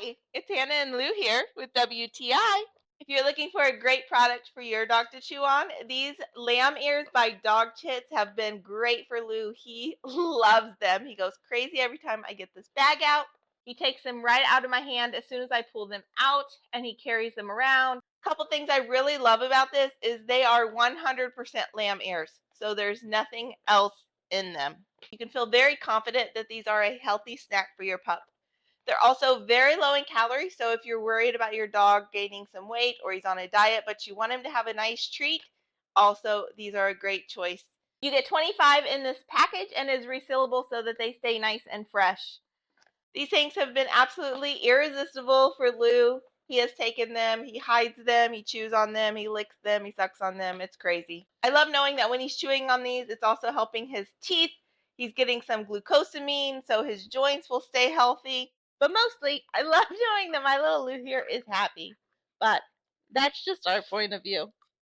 Hi, it's Hannah and Lou here with WTI. If you're looking for a great product for your dog to chew on, these lamb ears by Dog Chits have been great for Lou. He loves them. He goes crazy every time I get this bag out. He takes them right out of my hand as soon as I pull them out, and he carries them around. Couple things I really love about this is they are 100% lamb ears, so there's nothing else in them. You can feel very confident that these are a healthy snack for your pup. They're also very low in calories, so if you're worried about your dog gaining some weight or he's on a diet, but you want him to have a nice treat, also these are a great choice. You get 25 in this package and is resealable so that they stay nice and fresh. These things have been absolutely irresistible for Lou. He has taken them, he hides them, he chews on them, he licks them, he sucks on them. It's crazy. I love knowing that when he's chewing on these, it's also helping his teeth. He's getting some glucosamine so his joints will stay healthy. But mostly, I love knowing that my little Lou here is happy. But that's just our point of view.